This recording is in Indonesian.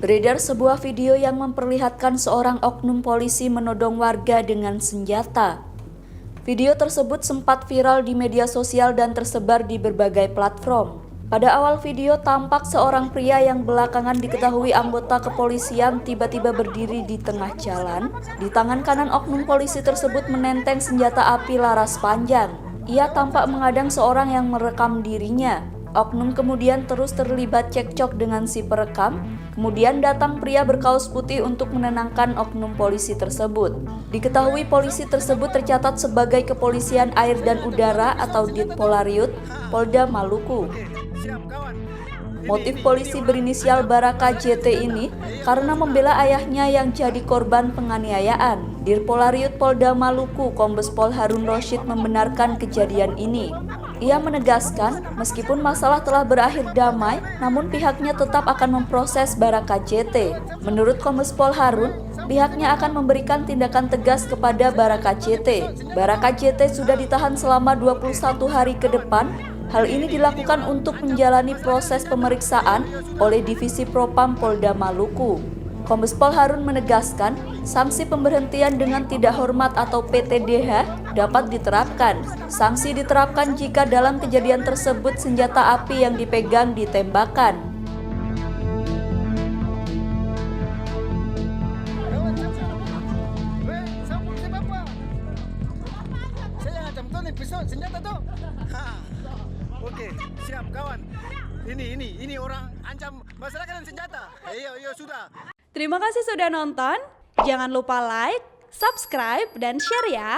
Beredar sebuah video yang memperlihatkan seorang oknum polisi menodong warga dengan senjata. Video tersebut sempat viral di media sosial dan tersebar di berbagai platform. Pada awal video tampak seorang pria yang belakangan diketahui anggota kepolisian tiba-tiba berdiri di tengah jalan. Di tangan kanan oknum polisi tersebut menenteng senjata api laras panjang. Ia tampak mengadang seorang yang merekam dirinya. Oknum kemudian terus terlibat cekcok dengan si perekam. Kemudian datang pria berkaos putih untuk menenangkan oknum polisi tersebut. Diketahui polisi tersebut tercatat sebagai Kepolisian Air dan Udara atau Ditpolariut, Polda Maluku. Motif polisi berinisial Baraka JT ini karena membela ayahnya yang jadi korban penganiayaan. Dirpolariut Polda Maluku, Kombes Pol Harun Roshid membenarkan kejadian ini. Ia menegaskan, meskipun masalah telah berakhir damai, namun pihaknya tetap akan memproses Baraka JT. Menurut Kombes Pol Harun, pihaknya akan memberikan tindakan tegas kepada Baraka JT. Baraka JT sudah ditahan selama 21 hari ke depan. Hal ini dilakukan untuk menjalani proses pemeriksaan oleh Divisi Propam Polda Maluku. Kombes Pol Harun menegaskan, sanksi pemberhentian dengan tidak hormat atau PTDH dapat diterapkan. Sanksi diterapkan jika dalam kejadian tersebut senjata api yang dipegang ditembakkan. Oke, siap kawan. Ini orang ancam masyarakat dan senjata. Iya, sudah. Terima kasih sudah nonton. Jangan lupa like, subscribe, dan share ya.